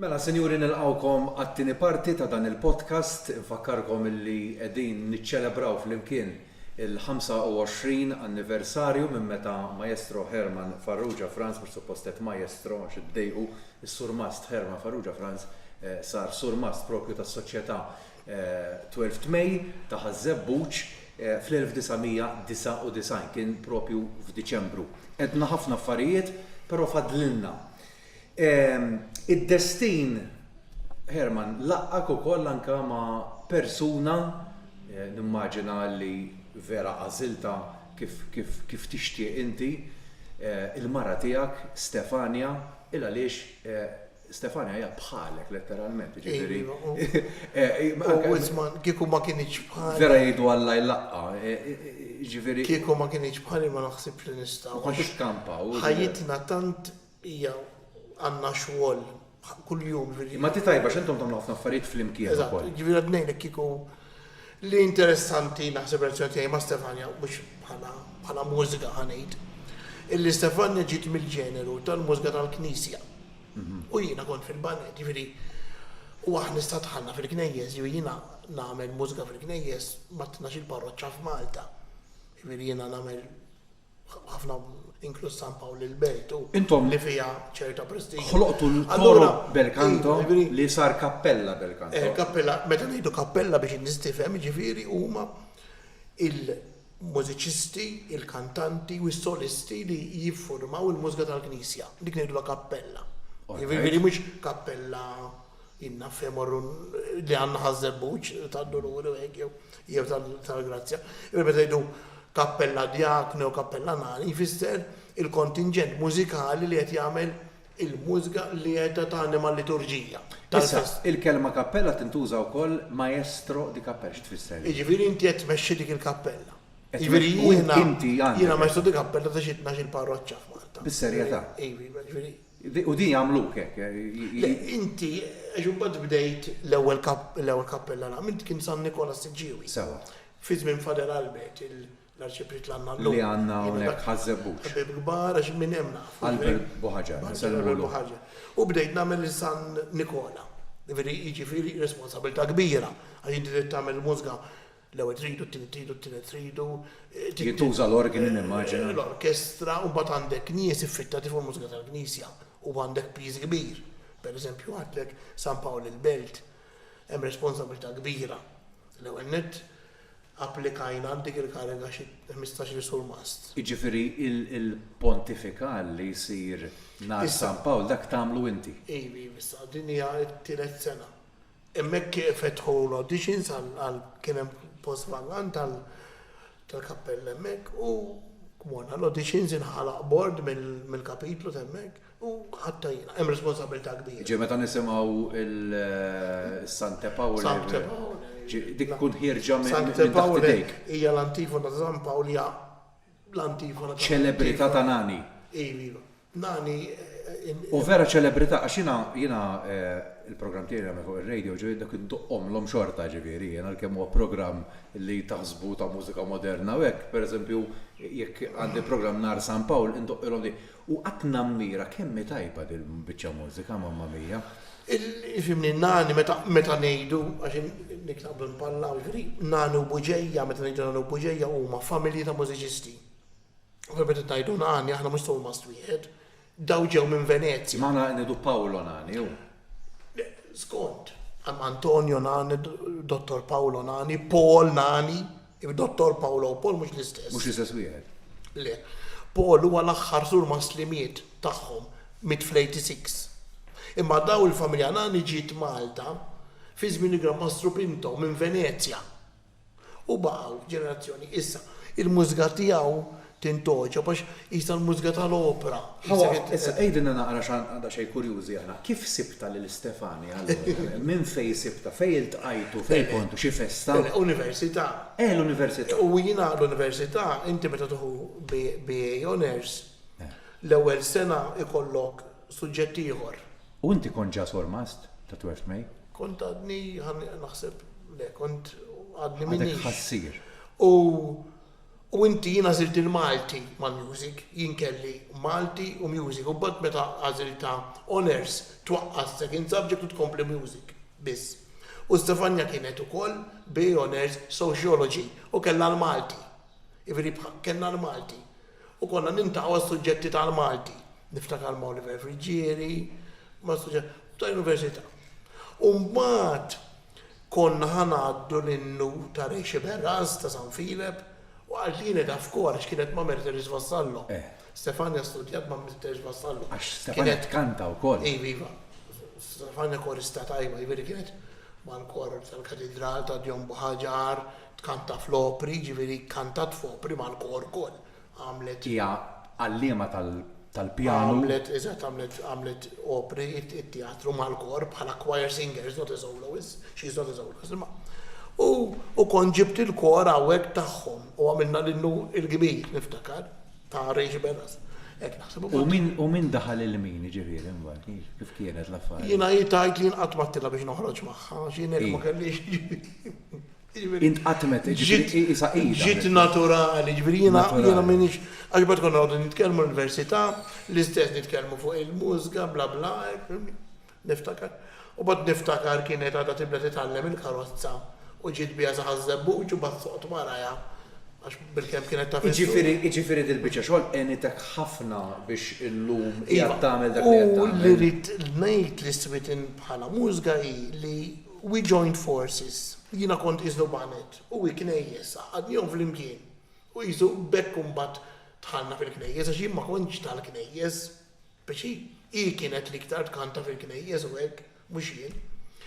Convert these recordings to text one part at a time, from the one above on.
Mela, senjuri nilqawkom għat-tieni parti ta' dan il-podcast, infakkarkom illi qegħdin niċċelebraw flimkien il-25 anniversarju minn meta Maestro Herman Farrugia Franz, mhux suppostet Maestro għax iddejqu is-Sur Mast Herman Farrugia Franz sar Sur Mast propju tas-soċjetà 12 Mej ta' Ħażebbuġ fl-1999 kien propju f'Diċembru. Edna ħafna affarijiet, però fadlilna. Id-destin, Herman, laqqak ukoll anke ma' persuna nimmaġina li vera għażilta kif tixtieq inti il-mara tiegħek Stefania il għaliex Stefania hija bħalek letteralment. Kieku ma kienx bħali. Vera jgħidu Alla jlaqqa. Ġifieri. Kieku ma kienx bħali ma naħsib li nistgħu. Konx kampaw. Ħajjitna tant hija għandna xogħol kuljum. Ma titajba x'intom tagħmlu ħafna affarijiet flimkien ukoll. Ġifieri qed ngħidlek kieku li interessanti naħseb reazzjoni tiegħi ma' Stefania mhux bħala mużika ħanejt. Illi Stefania ġiet mill-ġeneru tal-mużika tal-Knisja. U jiena kont fil-banet, ġifieri u aħna istatħanna fil-knejjes, jiena nagħmel mużika fil-knejjes ma tnax il-parroċċa f'Malta. Ġifieri jiena nagħmel ħafna inkluż San Pawl il-Belt Intom li fiha ċerta prestiġi. Ħloqtu l-koro Belcanto li sar kappella Belcanto. Kappella, meta ngħidu kappella biex nistifhem, ġifieri huma il-mużiċisti, il-kantanti u s-solisti li jiffurmaw il-mużika tal-Knisja. Dik ngħidu la kappella. Ġifieri mhux kappella inna femorru li għandna Ħażebbuġ tad-Dolur u hekk jew tal-Grazzja. Meta ngħidu kappella Djakne u kappella Nani jfisser il-kontingent mużikali li qed jagħmel il-mużika li qed tagħmel mal-liturġija. Issa, il-kelma kappella tintuża wkoll maestro di kappella x'tfisser. Jiġifieri inti qed tmexxi dik il-kappella. Jiġifieri jiena maestro di kappella ta' xi tnax il-parroċċa f'Malta. Bis-serjetà. Ġifieri. U din jagħmluk hekk. Inti għax imbagħad bdejt l-ewwel kappella nagħmel inti kien San Nikola Siġġiewi. Sewa. Fi żmien Fader Albert l-arċiprit l-għanna li għandna hawnhekk Ħażebbuġ. Ħabib kbar għax minn hemm naf. Albert Boħaġar. U bdejt nagħmel San Nikola. Jiġifieri responsabilità kbira għax inti trid tagħmel mużika l-ewwel tridu, t-tieni tridu. Jintuża l-organi nimmaġina. L-orkestra u mbagħad għandek nies iffittati fuq mużika tal-Knisja u għandek piż kbir. Pereżempju għandek San Pawl il-Belt hemm responsabilità kbira. L-ewwel nett applikajna dik il-kariga xi 15 Sur Mast. Jiġifieri il-pontifikal li jsir nhar San Pawl dak tagħmlu inti. Ivi, issa din hija t-tielet sena. Hemmhekk fetħu l-auditions għal kien hemm post vagant tal-kappella hemmhekk u kmonna l-auditions inħalaq bord mill-kapitlu hemmhekk u ħatta jiena hemm responsabilità kbira. Ġi meta nisimgħu il-Sante Pawl. Dik tkun ħierġa minn taħt idejk. Hija l-antifona ta' San Pawl hija l-antifona ta' ċelebrità ta' Nani. Ivi, Nani. U vera ċelebrità għax jiena il-programm tiegħi nagħmel fuq ir-radio ġifieri dak indoqqhomlhom xorta ġifieri għalkemm huwa programm li taħsbu ta' mużika moderna u hekk pereżempju jekk għandi programm nhar San Pawl indoqqilhom di u qatt nammira kemm tajba din biċċa mużika mamma mija. Fimni Nani meta ngħidu għax niktablu npallaw ġifieri Nani u Buġejja meta ngħidu Nani u Buġejja huma familji ta' mużiċisti. U meta ngħidu Nani aħna mhux Sur Mast wieħed. Daw ġew minn Venezia. Ma ngħidu Paolo Nani hu. Skont, Antonio Nani, Dottor Paolo Nani, Paul Nani, Dottor Paolo u Paul mhux l-istess. Mhux l-istess wieħed. Le, Paul huwa l-aħħar Sur Mast li miet tagħhom fl-86. Imma daw il-familja Nani ġiet Malta fi żmien il-Gran Mastru Pinto minn Venezia. U baqgħu ġenerazzjoni issa il-mużika tiegħu tintoġa biex jista' l-mużika tal-opera. Issa ejdinna naqra għandha xejn kurjużi aħna. Kif sibta lil Stefania? Minn fejn sibta? Fejn iltqajtu? Fejn kontu xi festa? Università. L-università. U jiena l-università inti meta tuħu BA Honors l-ewwel sena ikollok suġġett ieħor. U inti kont ġa Sur Mast ta' 12 Mej? Kont għadni naħseb le kont għadni minni. Ħassir. U U inti jina zilt il-Malti mal-music, jien kelli Malti u music, u bad meta għazilta honors twaqqas second subject u tkompli music, biss. U Stefania kienet ukoll bi honors sociology u kellha l-Malti. Ivri kellna l-Malti. U konna nintaqgħu suġġetti tal-Malti. Niftakar ma' Oliver Frigieri, ma' suġġetti tal-Università. U mbagħad konna ħanaddu l-innu ta' Rejxi Berras ta' San Filip u għallini ta' f'kor x'kienet ma' Merteris Vassallo. Stefania studjat ma' Merteris Vassallo. Għax Stefania tkanta wkoll. Viva. Stefania korista tajba, ġifieri kienet mal-kor tal-Katedral ta' Djon Buħaġar, tkanta fl-opri, ġifieri kantat f'opri mal-kor kol. Għamlet. Hija għallima tal-pjanu. Għamlet opri it-teatru mal-kor bħala choir singers, not a soloist, she's not a soloist. U kon ġibt il-kor għawek taħħom u għamilna l-innu il-gbir, niftakar, ta' Rejxi Berras. U min daħal il-min, ġiviri, kif kienet l-affarijiet? Jina jitajt li nqatmattila biex noħroġ maħħa, xinek ma kellix. Int qatmet, ġit naturali, ġiviri jina minix, għaxbat konna għodu nitkelmu l-università, l-istess nitkelmu fuq il-mużika, bla bla, niftakar. U bad niftakar kienet għadha tibda titgħallem il-karozza u ġiet bija saħazzebbu u ġubat soqt waraja. Għax bil-kem kienet ta' Iġifieri dil-biċċa xogħol enitek ħafna biex illum qiegħed tagħmel dak li qed tagħmel. U li rrid ngħid li sbitin bħala mużika hi li we joined forces. Jiena kont iżlu banet u knejjes għadnihom fl-imkien. U jiżu bekk imbagħad tħallna fil-knejjes għax jien ma kontx tal-knejjes biex hi kienet l-iktar tkanta fil-knejjes u hekk mhux jien.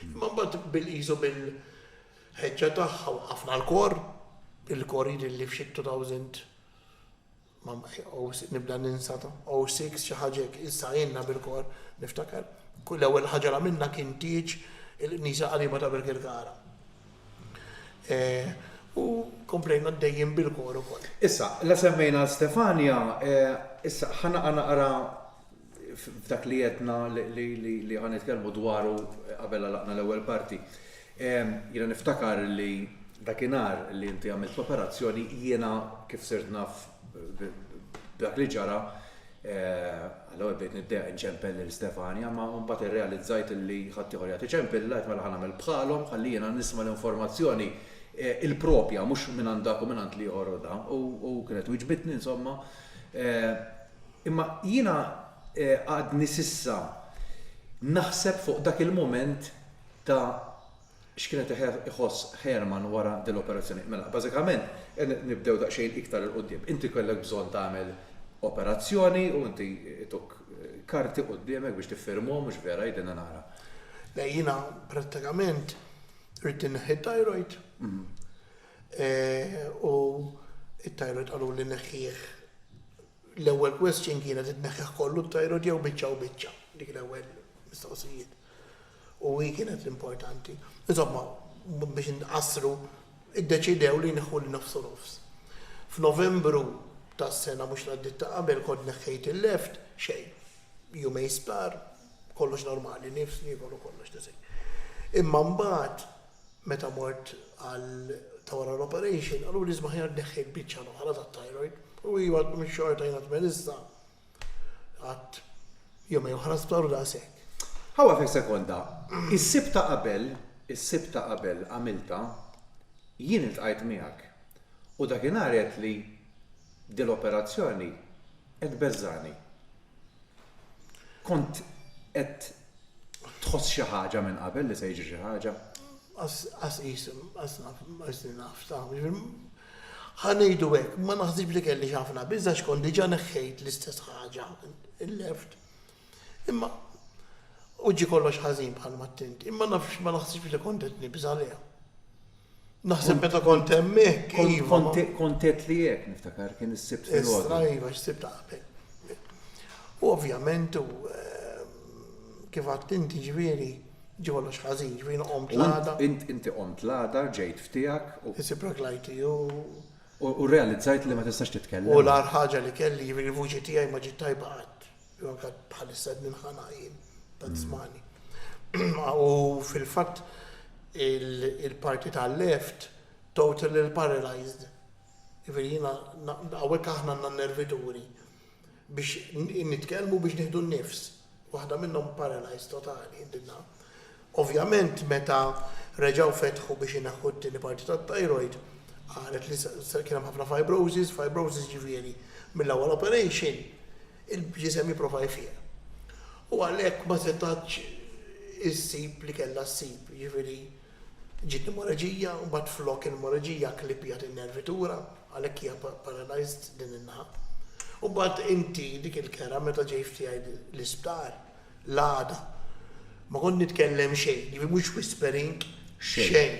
Imma mbagħad bil-qisu bil-ħeġġa tagħha waqafna l-kor, il-kor li f'xi 2000 nibda ninsata, 06 xi ħaġa issa jenna bil-kor niftakar. Kull ewwel ħaġa la minna kien tiġ il-nisa qariba ta' Birkirkara. U komplejna dejjem bil-kor ukoll. Issa, la semmejna Stefania, issa ħana naqra f'dak li qedna li ħan nitkellmu dwaru qabel laqna l-ewwel parti. Jiena niftakar li dakinhar li inti għamilt l-operazzjoni jiena kif sirt naf dak li ġara għal-ewwel bdejt niddeq inċempel lil Stefania, ma mbagħad irrealizzajt li ħadd ieħor jagħti ċempel lajt mela ħanagħmel bħalhom ħalli jiena nisma' l-informazzjoni il-propja mhux minn għandak u minn għand li ieħor da u kienet wiġbitni insomma. Imma jiena għadni sissa naħseb fuq dak il-moment ta' x'kienet iħoss Herman wara dil-operazzjoni. Mela, bażikament, nibdew daqsxejn iktar il-qudiem. Inti kellek bżonn tagħmel operazzjoni u inti tok karti quddiemek biex tiffirmhom mhux vera jidina nara. Le jiena prattikament rrid inneħħi thyroid. U it-thyroid qalu li neħħih l-ewwel question kienet itneħħih kollu t-thyroid jew biċċa u biċċa. Dik l-ewwel mistoqsijiet. U hi kienet l-importanti. Insomma, biex nqassru, iddeċidew li neħu li nofsu nofs. F'Novembru tas-sena mhux l-għaddit ta' qabel kont neħħejt il-left xejn. Jumej spar, kollox normali, nifs kollu kollox tisej. Imma mbagħad meta mort għal ta' wara l-operation, għallu li żmaħjar neħħejt biċċa l-oħra tat-thyroid. U hi għad mhix xorta jiena tmelissa. Għad jumej oħra spar u daqshekk. Ħawa fek sekonda, is-sibta qabel għamilta jien iltqajt miegħek. U dakinhar qed li dil-operazzjoni qed beżżani. Kont qed tħoss xi ħaġa minn qabel li se jiġi xi ħaġa? As isim, as naf ta' ħanejdu hekk, ma naħsibx li kelli ħafna biża xkont diġà neħħejt l-istess ħaġa il-left. Imma uġi kollox ħażin bħal mattinti, imma nafx ma naħsibx li kont qed nibża liha. Naħseb meta kont hemmhekk iva. Kont qed li hekk niftakar kien is-sibt fil-għodu. Iva x'sibt qabel. U ovvjament kif għadt inti ġifieri ġi kollox ħażin, ġifieri qomt l-għada. Inti qomt l-għada, ġejt ftijak. Isibrak lajti u realizzajt li ma tistax titkellem. U l-ar ħaġa li kelli ġifieri vuċi tiegħi ma ġiet tajba qatt. Bħalissa ninħanajin ta' tismani. U fil-fatt il-parti tal-left totally paralyzed. Ġifieri jiena hawnhekk aħna għandna nervituri biex nitkellmu biex nieħdu n-nifs. Waħda minnhom paralyzed totali indinna. Ovvjament meta reġgħu fetħu biex inaħħu t-tieni parti tat-thyroid, qalet li kien hemm ħafna fibrosis ġifieri mill-ewwel operation il-ġisem jipprova jfieq. U għalhekk ma setax issib li kellha ssib, ġifieri ġiet hemorraġija u mbagħad flok il-hemorraġija klippjat in-nervitura għalhekk hija paralyzed din in-naħa. U mbagħad inti dik il-kera meta ġej tiegħi l-isptar l-għada ma kont nitkellem xejn, ġifieri mhux whispering xejn.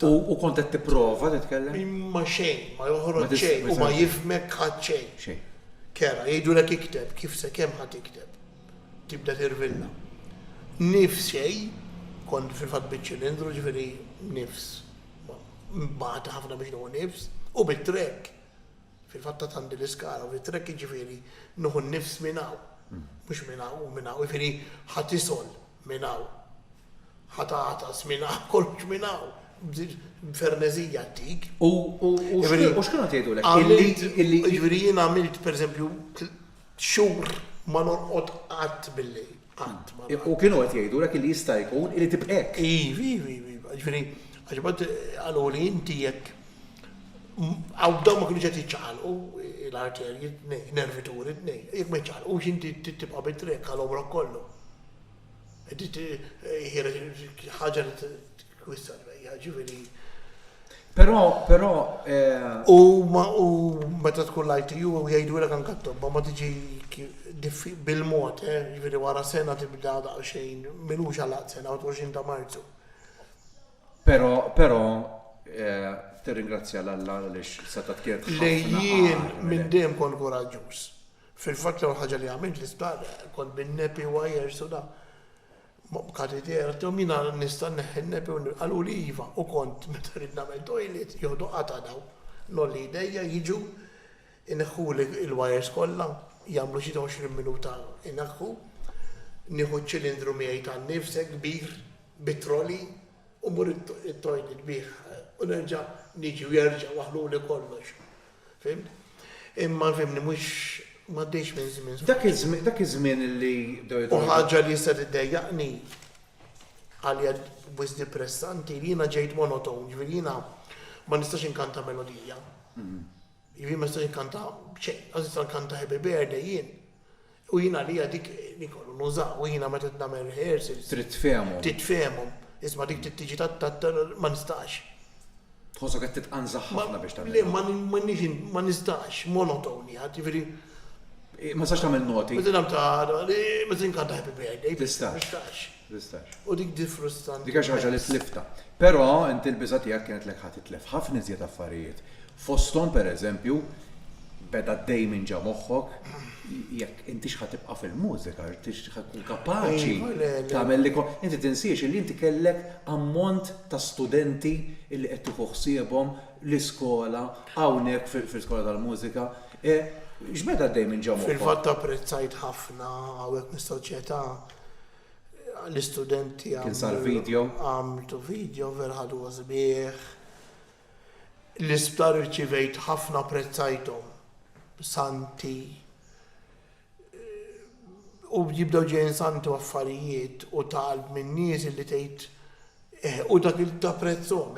U kont qed tipprova titkellem? Imma xejn, ma joħroġ xejn u ma jifhmek ħadd xejn. Kera, jgħidulek ikteb, kif se kemm ħadd ikteb. Tibda tirvilla. Nifs xejn, kont fil-fatt biċ-ċilindru ġifieri nifs. Mbagħad ħafna biex nieħu nifs u bit-trek. Fil-fatt għandi l-iskara u bit-trek ġifieri nieħu nifs minn hawn. Mhux minn hawn u minn hawn, ġifieri ħadd isol minn hawn. Ħadd għatas minn hawn, kollox minn hawn. Fernezija tik. U x'kienu tgħidulek? Ġifieri jien għamilt pereżempju xhur ma norqod qatt bil-lejl. U kienu qed jgħidulek li jista' jkun li tibqek. Ivi. Ġifieri għaġbad qalu li inti jekk għawdaw ma kienu qed jiċċaqalqu l-arterji nervituri jekk ma jiċċaqalqux inti tibqa' bit-trek għal-omrok kollu. Ħaġa li twissar bejja, ġifieri. Però U meta tkun l-ITU jgħidulek anke tobba ma tiġi bil-mod, ġifieri wara sena tibda daqsxejn milux għalaq sena 20 ta' Marzu. Però tirringrazzja l-Alla għaliex seta' tkien Lejjien minn dejjem kont koraġġuż. Fil-fatt l ħaġa li għamilt l-isptar kont bin-nepi wires u da. Katitera, t-tomina nista neħennepi għallu li jiva u kont meta rid nagħmel toilet joħdu qata daw. Nolli idejja jiġu ineħħu il-wires kollha jagħmlu xi 20 minuta ineħħu, nieħu ċilindru miegħi tan-nifs kbir bit-troli u mur it-toilet bih u nerġa' niġi u jerġa' waħluli kollox. Fimt? Imma fimni mhux m'għaddejx minn żmien. Dak iż-żmien li U ħaġa li jista' tiddejjaqni għalija wis depressanti li jiena ġejt monoton, ġifieri jiena ma nistax inkanta melodija. Jiena ma nistax inkanta xejn, għaż nista' nkanta Happy Birthday jien. U jiena li dik nikollu nuża u jiena meta nagħmel rehearsals. Trid tfehmhom. Titfehmhom. Isma' dik tiġi ma nistax. Tħossok qed titqanżaħ ħafna biex tagħmel. Ma nistax, monotonja, ġifieri. Ma sax tagħmel noti. Meta inkanta Happy Birthday. Tistax. U dik di frustranti. Dik xi ħaġa li tlifta. Però inti l-biża' tiegħek kienet lek ħadd titlef ħafna iżjed affarijiet. Fosthom pereżempju beda dej minn ġa moħħok jekk inti x'ħad tibqa' fil-mużika, tkun kapaċi tagħmel li inti tinsiex li inti kellek ammont ta' studenti li qed tieħu ħsiebhom l-iskola hawnhekk fil-iskola tal-mużika. X'meta dej minn ġa moħħok? Fil-fatt apprezzajt ħafna hawnhekk mis-soċjetà l-istudenti għamlu video verħadu għazbieħ. L-isptar rċivejt ħafna apprezzajthom. Santi. U jibdew ġejjin santi u affarijiet u talb minn nies li tgħid u dak il tapprezzhom,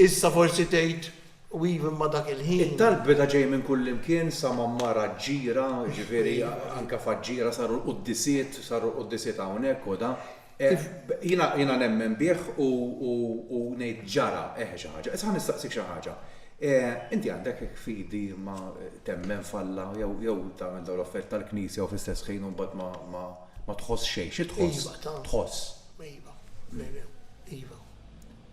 issa forsi tgħid u even ma dak il-ħin. It-talb beda ġej minn kull imkien sa mammara ġira, ġifieri anke faġġiera saru l-quddisiet hawnhekk u da. Jiena nemmen bih u ngħid ġara xi ħaġa. Issa nistaqsik xi ħaġa. Inti għandek fidi ma temmen falla jew tagħmel dawn l-offerta tal-Knisja u fl-istess ħin u mbagħad ma tħoss xejn. Xi tħoss? Tħoss. Iva.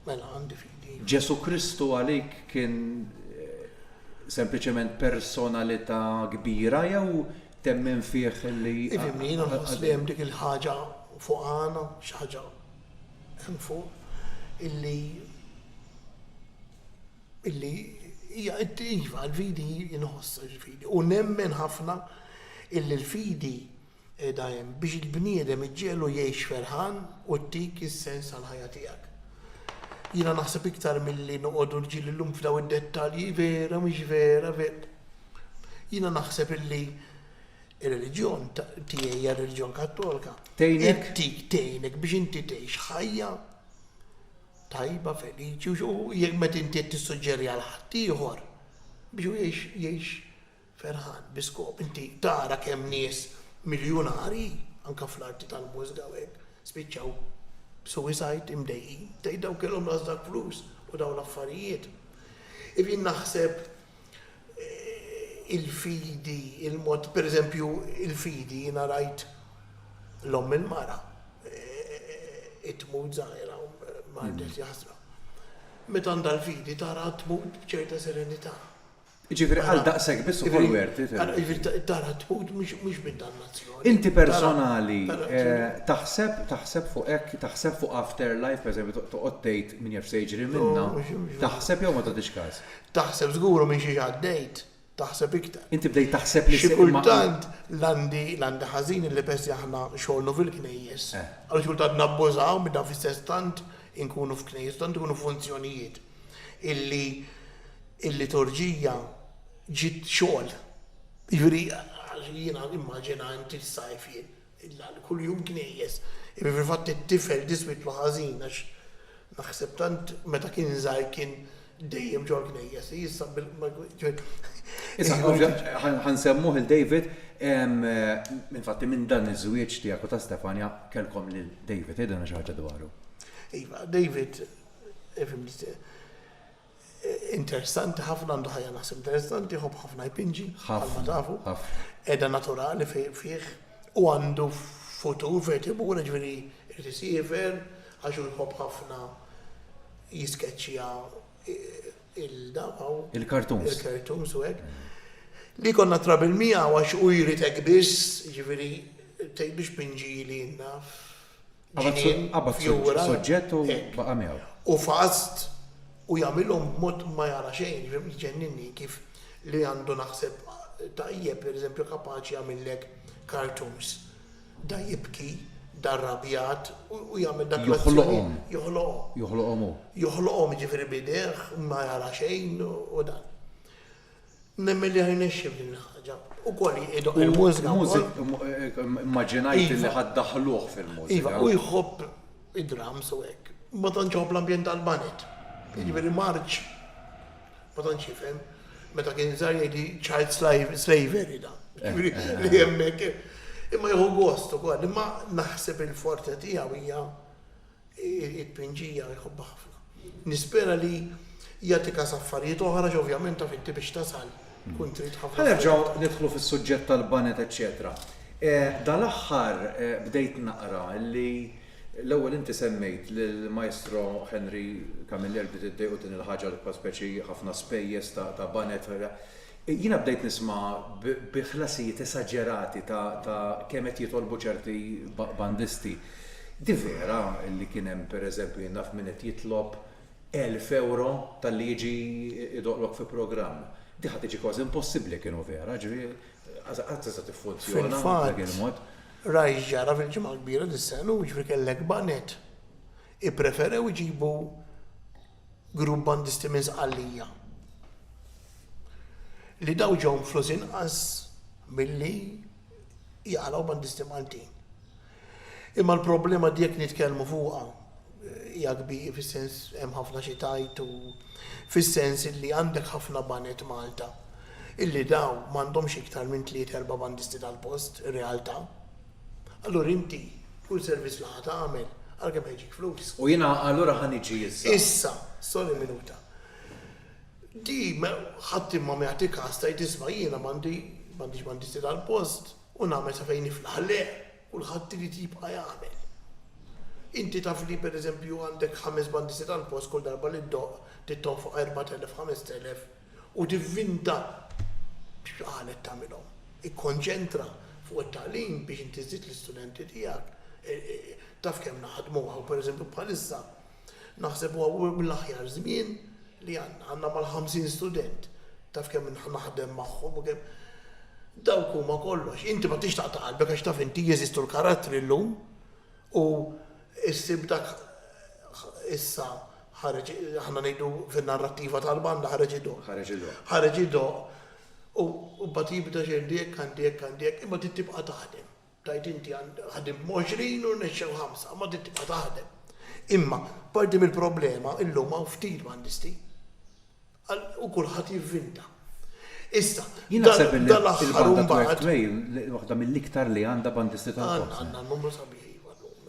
Mela għandi fidi. Ġesu Kristu għalik kien sempliċement personalità kbira jew temmen fih li. Ifimni jiena nħoss li hemm dik il-ħaġa fuq għana, xi ħaġa hemm fuq illi hija iva l-fidi jinħoss il-fidi. U nemmen ħafna illi l-fidi dajem biex il-bniedem iġġielu jgħix ferħan u tik is-sens għal-ħajja tiegħek. Jina naħseb iktar mill-li noqogħdu ġili l-lum f'daw id-dettalji vera, mhix vera, Jina naħseb illi il-reliġjon tiegħi hija reliġjon Kattolika. Tgħinek? Tgħinek biex inti tgħix ħajja tajba feliċi u jekk meta inti qed tissuġġerja għal ħadd ieħor biex jgħix ferħan biskop inti tara kemm nies miljunari anke fl-arti tal-mużika u hekk spiċċaw suicide imdejqin tgħid daw kellhom dak flus u dawn l-affarijiet. Jien naħseb il-fidi, il-mod, per eżempju, il-fidi, jina rajt l-om il-mara, it-tmut zaħira, mardet jasra. Meta għandha l-fidi, tara tmut bċerta serenità. Ġifiri, għal daqseg bissu kol-werti. Tara tmut mux bid-dannazzjoni. Inti personali, taħseb fuq afterlife, per eżempju, toqgħod tgħid min jaf se jiġri minna, taħseb jew ma tagħtix każ? Taħseb żguru minn xi għaddejt. Taħseb iktar. Inti bdejt taħseb li kultant l-għandi ħażin li pesti aħna xogħolnu fil-knejjes. Għal kultant nabbużaw minn dan fis tant inkunu f'knejjes, tant ikunu funzjonijiet illi torġija ġiet xogħol. Jiġri jiena immaġina inti s-sajf jien kuljum knejjes. Fil-fatt it-tifel diswitlu ħażin għax naħseb tant meta kien żgħir kien dejjem ġol knejjes. ħansemmuh il-David, infatti minn dan iż-żwieġ tiegħek u ta' Stefania kellkom lil David, ejda xi ħaġa dwaru. Iva, David, interessanti ħafna għandu ħajja naħseb interessanti, ħobb ħafna jpinġi, ħafna tafu, edha naturali fih u għandu futur vertibura ġveri irtisifer, għaxu jħobb ħafna jiskeċċja il-cartoons. Il-cartoons u hekk. Li konna trabil mija għax u jritek biss, ġifiri, tgħid biex pinġili naf. Għabat soġġett u baqa' miegħu. U fast u jagħmilhom b'mod ma jara xejn, ġenninni kif li għandu naħseb tajjeb, pereżempju kapaċi jagħmillek cartoons. Da jibki, da rabjat u jagħmel dak Joħloqhom. Joħloqhom. Joħloqhom ġifieri bideħ ma jara xejn u dan. Nemmen li ħajnexxi din ħaġa. U kolli il-mużika. Immaġinajt li ħaddaħluh fil-mużika. Iva, u jħobb id-drums u hekk. Ma tantx ħobb l-ambjent tal-banet. Jiġifieri marġ. Ma tantx jifhem. Meta kien żgħar jgħidi child slavery da. Li hemmhekk. Imma jħu gost ukoll, imma naħseb il-forte tiegħu hija il-pinġija jħobba ħafna. Nispera li jagħtika affarijiet oħra ovvjament taf inti biex tasal. Kun trid ħafna. Ħanerġgħu nidħlu fis-suġġett tal-banet, eċċetera. Dal-aħħar bdejt naqra li l-ewwel inti semmejt lill-Maestro Henry Camilleri bdiet iddejqu din il-ħaġa li speċi ħafna spejjeż ta' banet. Jiena bdejt nisma' bi ħlasijiet esaġerati ta' kemm qed jitolbu ċerti bandisti. Di vera li kien hemm pereżempju naf min qed jitlob 1,000 euro tal-li jiġi idoqlok fi programm. Di ħadd tiġi kważi impossibbli kienu vera, ġifieri qatt se tiffunzjona dak il-mod. Rajx ġara fil-ġimgħa kbira dis-sena u ġifieri kellek banet. Ippreferew iġibu grupp bandisti minn Żqallija. Li daw ġew flus inqas milli jaqalaw bandisti Maltin. Imma l-problema dik nitkellmu fuqha hija kbir fis-sens hemm ħafna xi tajt u fis-sens illi għandek ħafna banet Malta illi daw m'għandhomx iktar minn 3-4 bandisti tal-post ir-realtà. Allura inti kull servizz li ħadd tagħmel għalkemm ħejġik flus. U jiena allura ħaniġi issa. Issa, sorry minuta. Di ħadd imma ma jagħti każ tajt isma' jiena m'għandix bandisti tal-post u nagħmel sa fejn niflaħ le, kulħadd irid jibqa' jagħmel. Inti taf li pereżempju għandek 5 bandisti tal-post kull darba li tittom fuq 4,000-5,000 u tivvinta x'qalet tagħmilhom. Ikkonċentra fuq it-tagħlim biex inti żżid l-istudenti tiegħek. Taf kemm naħdmuha pereżempju bħalissa naħseb huwa mill-aħjar żmien li għandna mal-50 student. Taf kemm naħdem magħhom u kemm dawk huma kollox. Inti ma tix taqta' qalbek għax taf inti jeżistu l-karattri llum u issib dak issa ħareġ, ħana ngħidu fin-narrattiva tal-banda ħareġ id-do. ħareġ id-do u bat jibda xerdijek, għandijek, imma tibqa taħdem. Tajt inti ħadim 20 u nexxew 5, ma tibqa taħdem. Imma parti mill-problema illum hawn ftit bandisti. U kulħadd jivvinta. Issa, naħseb il-banda Twelfth Way waħda mill-iktar li għandha bandisti tal-Kops. Għandna numru sabiħ,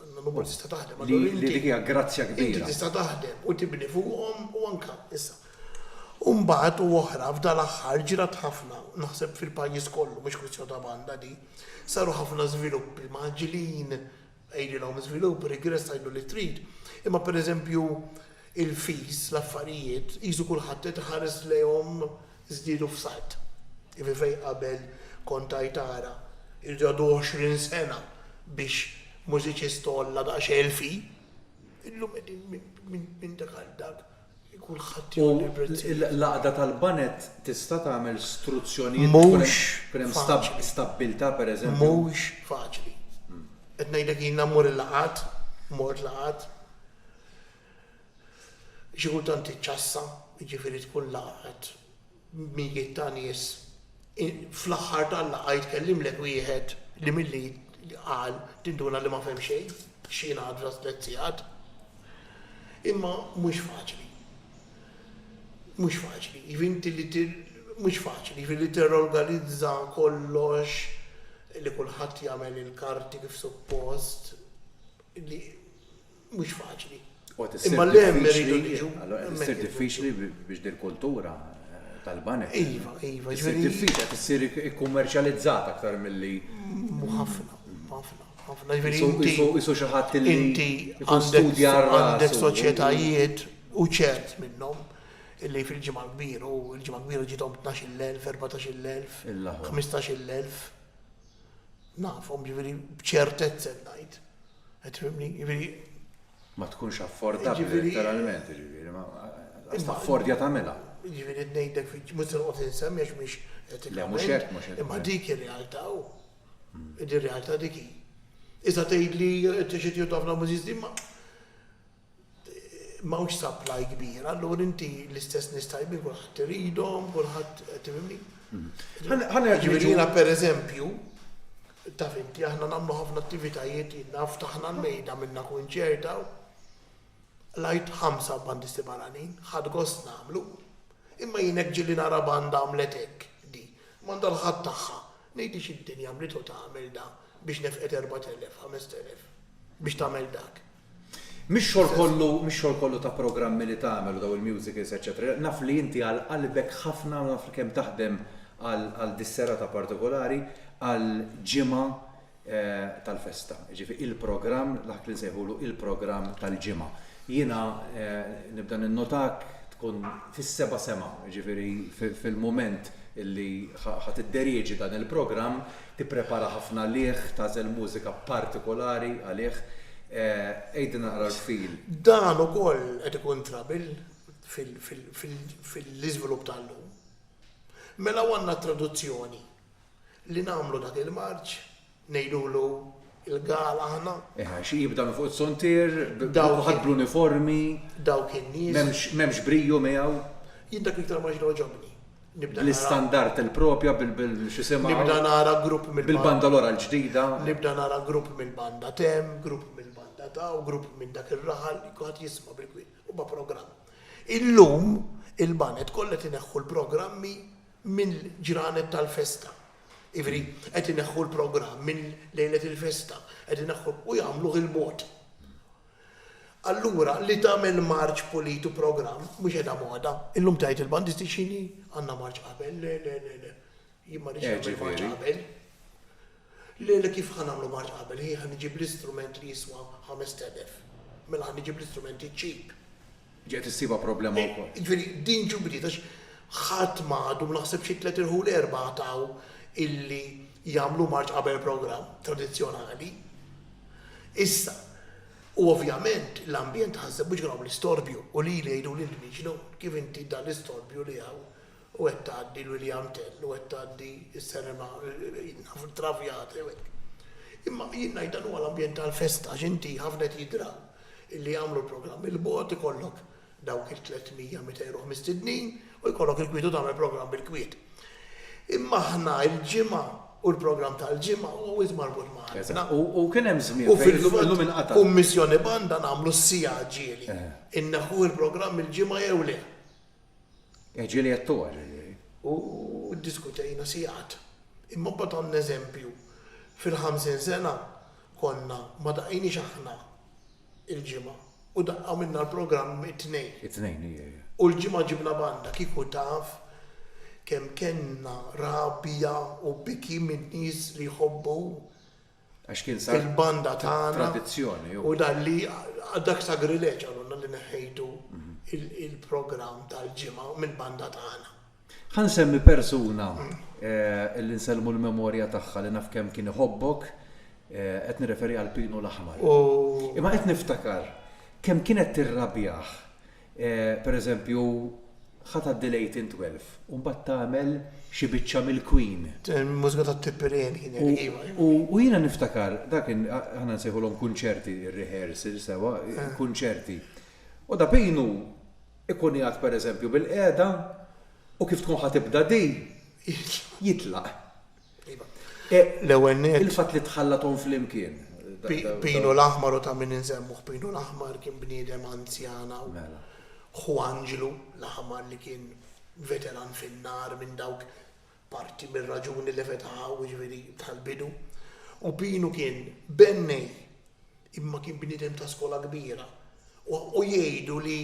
għandna numru tista' taħdem. Li dik hija grazzja kbira. Inti tista' taħdem u tibni fuqhom u anke issa. Umbagħad u oħra f'dal aħħar ġirat ħafna, naħseb fil-pajjiż kollu mhux kwistjoni ta' banda di, saru ħafna żviluppi maġilin, għejdilhom żviluppi, regress għajdu li trid. Imma pereżempju il-fis, l-affarijiet, jisu kulħadd tħares lejhom żdiedu f'sajt. Ifi fej qabel kontaj tara, irġadu 20 sena biex mużiċist olla daqs elfi, illum minn dak dak. U l-laqda tal-banet tista' tagħmel struzzjonijiet hemm stabbiltà pereżempju. Mhux faċli. Qed ngħidlek jien mmur il-laqat, mort laqat. Xi kultant iċċassa, jiġifieri tkun laqat mijiet ta' nies. Fl-aħħar tal-laqgħa jitkellimlek wieħed li milli qal tinduna li ma fehm xejn, xi ngħid fl-astezzjat. Imma mhux faċli. Mhux faċli, jivinti li mhux faċli, li tirorganizza kollox li kulħadd jagħmel il-karti kif suppost li mhux faċli. Imma l-hemm iridu jiġu. Issir diffiċli biex din kultura tal-banek. Iva. Issir diffiċli qed issir ikkummerċjalizzata aktar milli. Ħafna. Isu xi ħadd li inti għandek soċjetajiet u ċert minnhom illi fil-ġimgħa kbir u l-ġimgħa kbira ġiethom 12,000, 14,000, 15,000. Nafhom ġifieri b'ċertezza ngħid. Qed tifhimni, ġifieri ma tkunx affordabbli letteralment, ġifieri, ma affordja tagħmilha. Ġifieri ngħidlek mhux se noqgħod insemmi għax mhix qed imma dik ir-realtà hu. Ir-realtà dik hi. Issa tgħidli tixid jotofna mużiċi ma mawx supply kbir, allura inti l-istess nistajbin kulħadd iridhom, kulħadd tifhimni. Ġifieri pereżempju, taf inti aħna nagħmlu ħafna attivitajiet, ftaħna l-mejda minna kunċerta, lajt 5 bandisti barranin, ħadd gost nagħmlu. Imma jien hekk ġieli nara banda għamlet hekk di, m'għandha l-ħadd tagħha. Ngħidi x'id-dinja għamlitu tagħmel da biex nefqet 4,000, 5,000 biex tagħmel dak. Mix xogħol kollu ta' programmi li tagħmel u daw il-musicals, eċetera. Naf li inti għal qalbek ħafna u naf kemm taħdem għal dis-serata partikolari għal ġimgħa tal-festa. Ġifieri il-programm dak li nsejħulu il-programm tal-ġimgħa. Jiena nibda ninnotak tkun fis-seba' sema, ġifieri fil-mument illi ħadd idderieġi dan il-programm, tipprepara ħafna għalih, tagħżel mużika partikolari għalih. Ejdi naqra l-fil. Dan ukoll qed ikun trabil fil-iżvilupp tal-lum. Mela għandna traduzzjoni li nagħmlu dak il-marċ, ngħidulu il-gala aħna. Xi jibda minn fuq is-sontier, ħadd bl-uniformi, dawk in-nies. M'hemmx brilju miegħu. Jien dak iktar ma ġobni. L-istandard il-propja bil-xisema. Nibda nara grupp bil-banda l-ora l-ġdida. Nibda nara grupp mill-banda Tem, grupp mill-banda Taw, grupp minn dak ir-raħal li kulħadd jisma' bil-kwin u ba' programm. Illum il-banet kollha ineħħu l-programmi minn ġranet tal-festa. Ivri, qed ineħħu l-programm minn lejlet il-festa, qed ineħħu u jagħmlu il-mod. Allura li tagħmel marċ politu programm mhux qiegħda moda. Illum tgħid il-bandisti x'inhi għandna marċ qabel, le. Jien ma nixtieq marċ qabel. Le kif ħanamlu marċ qabel, ħan niġib l-istrument li jiswa 5,000. Mela ħan niġib l-istrumenti cheap. Ġiet issiba problema wkoll. Ġifieri din ġubri għax ħadd m'għadu naħseb xi 3 irħul 4 taw illi jagħmlu marċ qabel programm tradizzjonali. Issa, u ovvjament l-ambjent ħasseb biex għraw l-istorbju u li jgħidu l-inmiġnu kif inti da l-istorbju li għaw u għed taddi l-William Tell u għed taddi s-serema travjat. Imma jinn najdan u għal-ambjent tal-festa ġinti ħafnet jidraw illi għamlu l-programm il-bot ikollok dawk il-300 meta jruħ mistednin u jkollok il-kwiet u tagħmel programm bil-kwiet. Imma aħna il-ġimgħa u l-programm tal-ġimgħa huwa marbut magħna. U kien hemm żmien U fejn illum inqata'. fil-kummissjoni banda nagħmlu s-sija ġieli. Inneħħu il-programm il-ġimgħa jew le. Ġieli għattuha. U ddiskutejna sigħat. Imma batan eżempju, fil-50 sena konna ma daqajniex aħna il-ġimgħa u daqqa minna l-programm it-tnejn. It-tnejn U l-ġimgħa ġibna banda kieku taf kemm kellna rabja u biki minn nies li jħobbu għax kien sar il-banda tagħna. tradizzjoni. U dalli dak sagrileġ għalunna li neħejtu il-programm tal-ġimgħa mill-banda tagħna. Ħansemmi persuna illi nsellmu l-memorja tagħha li naf kemm kien iħobbok, qed nirreferi għal Pino l-Aħmar. Imma qed niftakar kemm kienet tirrabjah. Pereżempju, ħadd għaddilejt in 12 u mbagħad tagħmel xi biċċa mill-Queen. Mużika tat-Tipperien kien U jiena niftakar dak aħna nsejħulhom kunċerti, rehearsal sewa, kunċerti. U da Pino ikun jgħid pereżempju bil-qiegħda u kif tkun ħatibda di jitlaq. L-ewwel Il-fatt li tħallathom flimkien. Pino l-Aħmar u ta' min insemmuh Pino l-Aħmar kien bniedem anzjana u Juanġlu l-Aħmar li kien veteran fin-nar minn dawk parti mir-raġuni li fetaħaw ġifieri tal-bidu. U Pino kien bennej imma kien bniedem ta' skola kbira. U jgħidu li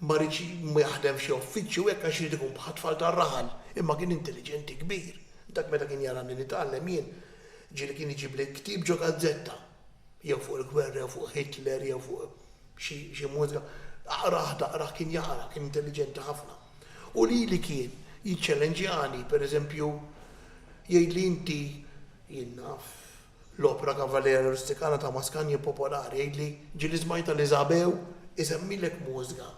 ma jaħdem xi uffiċċju hekk għax irid ikun bħat-tfal tar-raħal, imma kien intelligenti kbir. Dak meta kien jarani nitgħallem jien, ġieli kien iġib li ktieb ġo gazzetta, jew fuq il-gwerra, jew fuq Hitler, jew fuq xi mużika. Aqrah kien jaqra, kien intelligenti ħafna. U li kien jiċċellenġjani, pereżempju, jgħidli inti jien naf l-opera Kavaliera Rustikana ta' Maskanja popolari, jgħidli ġieli żmajta li żabew isemmilek mużika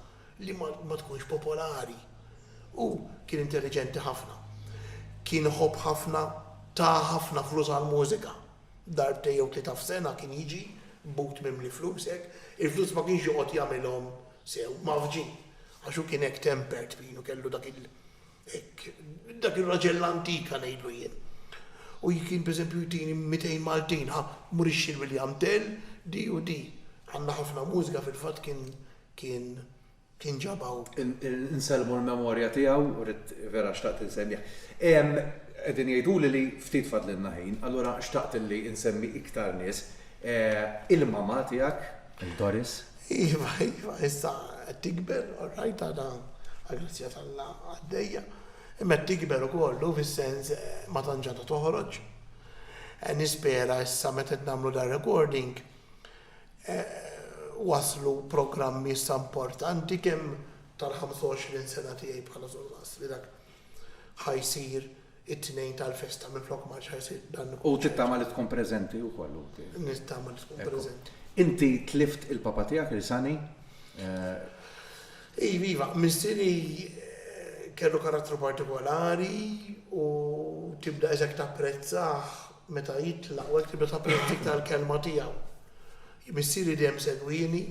li ma tkunx popolari. U kien intelligenti ħafna. Kien ħobb ħafna ta' ħafna flus għal-mużika. Darbtej jew tlieta f'sena kien jiġi but mimli flus hekk, il-flus ma kienx joqgħod jagħmilhom sew mafġin. Għax hu kien hekk tempert Pino kellu dak il-raġel antika ngħidlu jien. U kien pereżempju jtini 200 Maltin, murix il-William Tell, di u di. Għandna ħafna mużika fil-fatt kien ġabaw. Nselmu l-memorja tiegħu u rrid vera xtaqt insemmih. Qegħdin jgħiduli li ftit fadlilna ħin, allura xtaqt li insemmi iktar nies. Il-mama tiegħek, il-Doris. Iva, issa tikber, orrajt għada għal-grazzja tal-la għaddejja. Imma tikber ukollu fis-sens ma tanġata toħroġ. Nispera issa meta nagħmlu da recording waslu programmi issa importanti kemm tal-25 sena tiegħi bħala żollas li dak ħajsir it-tnejn tal-festa minn flok maċ ħajsir dan. U tittama li tkun preżenti wkoll. Nittama li tkun preżenti. Inti tlift il-papa tiegħek il-Sani? Iva, mistieri kellu karattru partikolari u tibda eżek tapprezzah meta jitlaq u tibda tapprezzik tal-kelma tiegħu. Mistieri dejjem segwini,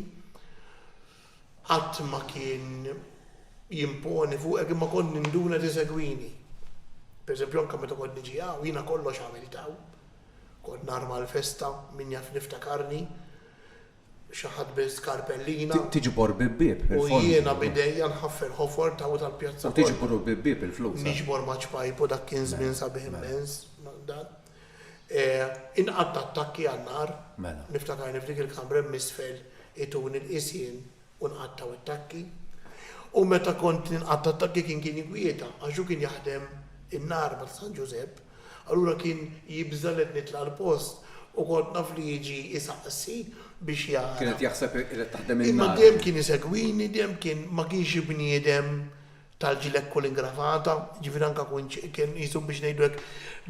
qatt ma kien jimponi fuq imma kont ninduna tisegwini. Pereżempju anke meta kont niġi jiena kollox għamiltaw. Kont narma l-festa min jaf niftakarni, xi ħadd bis-karpellina. Tiġbor bib-bib. U jiena bidejja nħaffer ħofor taw tal-pjazza. U tiġbor bib-bib il-flus. Niġbor maċ pajpu dak kien żmien sabiħ immens. Inqatt attakki għan-nar. Niftakar niftik il-kamra misfel itun il-qisien u nqattaw attakki. U meta kont inqatt attakki kien jikwieta għax kien jaħdem in-nar ma' San Giuseppe. Allura kien jibżalet nitla l-post u kont naf li jiġi isaqsi biex jara. Kienet jaħseb li taħdem in-nar. Imma dejjem kien isegwini, dejjem kien ma kienx bniedem tal-ġilek kull ingravata, ġifieri anke kien jisu biex ngħidu hekk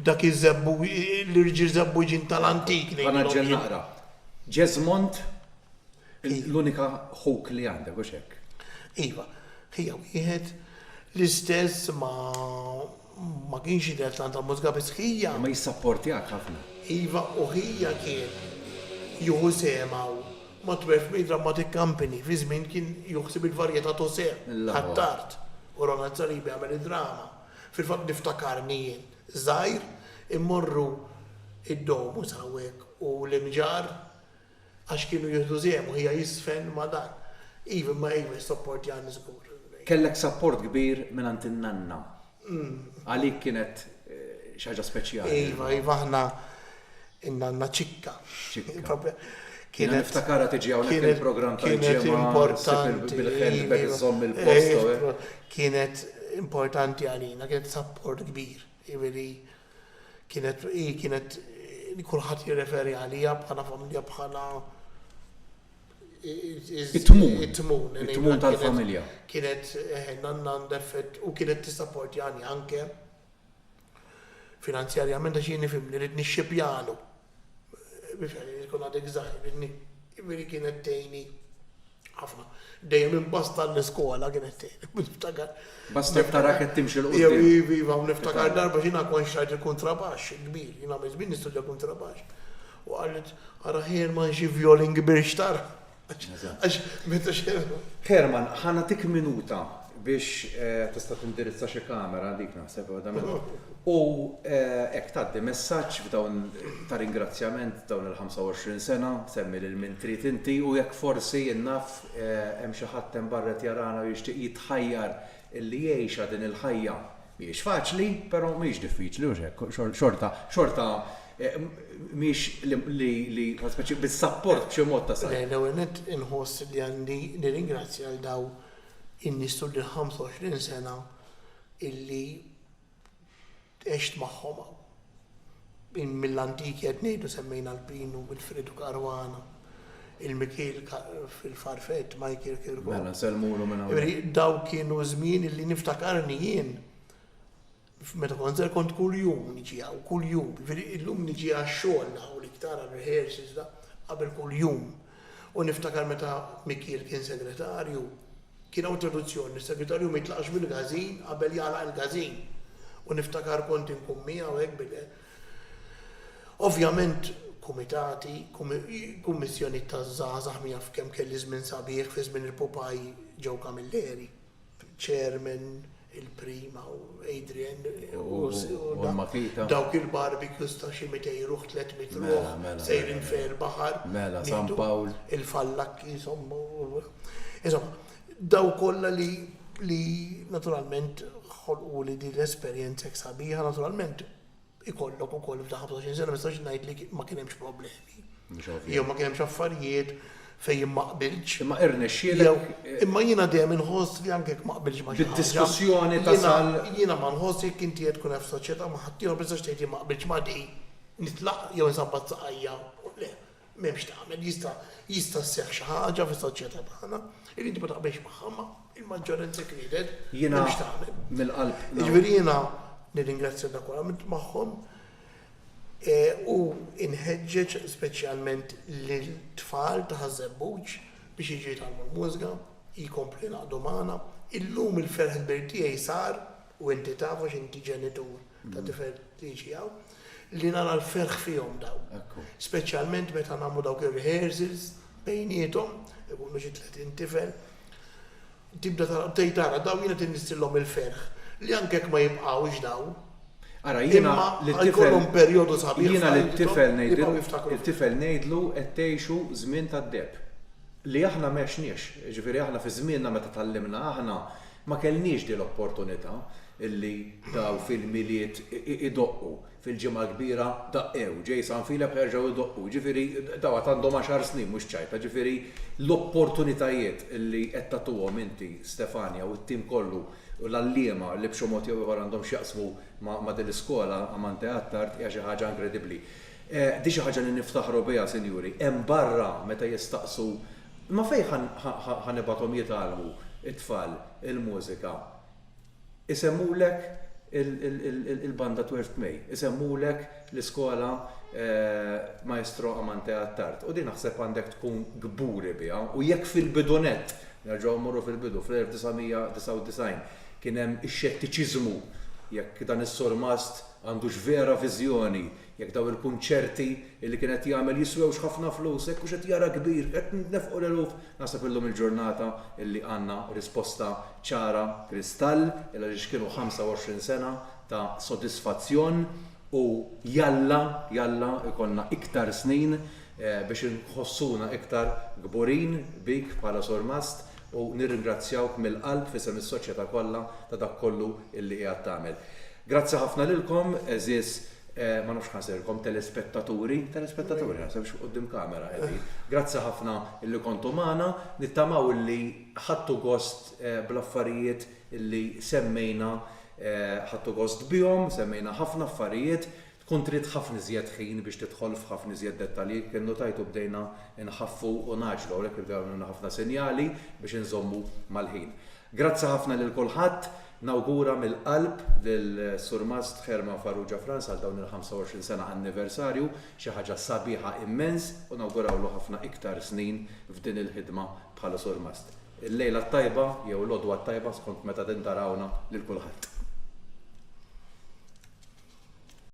dak iż-żebbu l-irġiel żebbu ġin tal-antik. Ġen naqra. Jesmond l-unika ħuk li għandek u hekk. Iva, hija wieħed l-istess ma kienx jidher tal-mużika biss ħija. Ma jissapportjak ħafna. Iva, u ħija kien juhu semaw Motwerf mi Dramatic Company, fi żmien kien juħsib il-varjetà tosea, ħattart. U Ronald Zaribi għamel id-drama. Fil-fatt niftakarni jien. Żgħir immorru id-domu sawek u l-imġar għax kienu jieħdu żiem u hija jisfen ma dan. Even ma even support Jan żgur. Kellek support kbir minn in-nanna. Għalik kienet xi ħaġa speċjali. Iva aħna in-nanna ċikka. Kienet niftakara tiġi hawnhekk il-programm kienet importanti bil-ħelbek iżomm il-post. Kienet importanti għalina, kienet support kbir. Kienet kulħadd jirreferi għalija bħala familja bħala it-tmun tal-familja. Kienet nanna ndeffet u kienet tissapporti għani anke finanzjarjament għax jien nifhem li rid nixxipjanu. Kun għadek zaħi, veri kienet tejni ħafna. Dejjem imbasta l-iskola kienet tejni. Basta niftarak qed timxi l-qudiem. Iva, niftakar darba xina kon xrajt il-kontrabax, kbir, jina mezbin nistudja kontrabax. U għallet, għara Herman xi violin kbir xtar. Għax, meta xerma. Herman, ħana tik minuta biex tista' tindirizza xi kamera dik naħseb u hekk tgħaddi messaġġ f'dawn ta' ringrazzjament dawn il-25 sena, semmi lil min trid inti u jekk forsi innaf hemm xi ħadd hemm barra jarana u jixtieq jitħajjar illi jgħixha din il-ħajja. Mhijiex faċli, però mhijiex diffiċli u hekk xorta mhix li bis-sapport b'xi mod ta' sa. L-ewwel inħoss li għandi nirringrazzja għal daw in-nies li 25 sena illi għext magħhom. Mill-antiki qed ngħidu semmejna l-Pinu, il-Fridu Karwana, il-Mikil fil-Farfet, Michael Kirko. Mela nsellmulu minn hawn. Daw kienu żmien illi niftakarni jien. Meta konser kont kuljum niġi għaw, kuljum. Illum niġi għax-xogħol naw l-iktar rehearsals da qabel kuljum. U niftakar meta Mikil kien segretarju, kien introduzzjoni, il-segretarju ma jitlaqx bil-gazin qabel jagħlaq il-gazin. U niftakar kont inkun miegħu hekk bide. Ovvjament kumitati, kummissjoni taż-żgħażagħ mi jaf kemm kelli żmien sabiħ fi żmien il-Popaj ġew Kamilleri, Chairman, il-Prima u Adrian u dawk il-barbecues ta' xi 200 ruħ 300 ruħ sejrin fejn il-baħar. Mela San Pawl. Il-fallakki insomma. Insomma, daw kollha li naturalment ħolqu li di l-esperjenza sabiħa naturalment ikollok ukoll f'da 25 sena ma nistax ngħid li ma kien hemmx problemi. Jew ma kien hemmx affarijiet fejn ma qbilx. Imma irnexxielek. Imma jiena dejjem inħoss li anke ma qbilx ma xi ħaġa. Bid-diskussjoni tasal. Jiena ma nħoss jekk inti qed tkun f'soċjetà ma ħadd ieħor biżax tgħid ma qbilx ma di nitlaq jew insabbat saqajja. Le, m'hemmx tagħmel jista' sseħħ xi ħaġa fis-soċjetà tagħna li inti ma taqbilx magħha il-maġġoranza kridet m'hemmx tagħmel. Mill-qalb. Jiġifieri jiena nirringrazzja dak kollha magħhom u inħeġġeġ speċjalment lil-tfal ta' Ħażebbuġ biex jiġu jitgħallmu l-mużika, jikomplu jingħaqdu magħna. Illum il-ferħ kbir tiegħi sar u inti taf għax inti ġenitur ta' tifel tiġi hawn li nara l-ferħ fihom daw. Speċjalment meta nagħmlu dawk ir-rehearsals bejniethom, ikunu xi 30 tifel. Tibda tara daw jiena tinnistillhom il-ferħ li anke ma jibqgħux daw. Ara jiena l-tifel perjodu sabiħ. Jiena l-tifel ngħidlu qed tgħixu żmien tad-deb. Li aħna m'għexniex, ġifieri aħna fi żmienna meta tallimna aħna ma kellniex din l-opportunità illi daw fil-miliet idoqqu fil-ġimgħa kbira daqqew, Jason Philip jerġgħu idoqqu, ġifieri daw għandhom 10 snin mhux ċajta, ġifieri l-opportunitajiet illi qed tagħtuhom inti Stefania u t-tim kollu u l-allima li b'xi mod jew ieħor għandhom x'jaqsmu ma' din l-iskola Amante Attard hija xi ħaġa inkredibbli. Di xi ħaġa li niftaħru biha, sinjuri, hemm barra meta jistaqsu ma fejn ħanibathom jitgħallmu it-tfal il-mużika. Isemmulek il-banda Twert May, isemmulek l-iskola Maestro Amante Attard. U din naħseb għandek tkun gburi biha u jekk fil-bidunet nerġgħu mmorru fil-bidu fl-1999 kien hemm ix-xettiċiżmu jekk dan is-sormast għandux vera viżjoni jekk daw il-kunċerti li kienet jagħmel jiswewx ħafna flus, hekk qed jara kbir, qed nitnefqu l-eluf, naħseb illum il-ġurnata illi għandna risposta ċara kristall illa li kienu 25 sena ta' sodisfazzjon u jalla ikollna iktar snin biex nħossuna iktar gburin bik bħala Surmast u nirringrazzjawk mill-qalb fisem is-soċjetà kollha ta' dak kollu illi qiegħed tagħmel. Grazzi ħafna lilkom, eżis ma nafx ħansirkom telespettaturi ħaseb qudiem kamera qegħdin. Grazzi ħafna illi kontu magħna, nittamaw illi ħadtu gost bl-affarijiet illi semmejna ħadtu gost bihom, semmejna ħafna affarijiet. Tkun trid ħafna iżjed ħin biex tidħol f'ħafna iżjed dettalji, kienu tajtu bdejna nħaffu u naġlu, għalhekk irgħu ħafna sinjali biex inżommu mal-ħin. Grazzi ħafna lil kulħadd, nawgura mill-qalb lil Surmast Herman Farrugia Franz għal dawn il-25 sena anniversarju, xi ħaġa sabiħa immens u nawgurawlu ħafna iktar snin f'din il-ħidma bħala Surmast. Il-lejla tajba jew l-odwa tajba skont meta tintarawna lil kulħadd.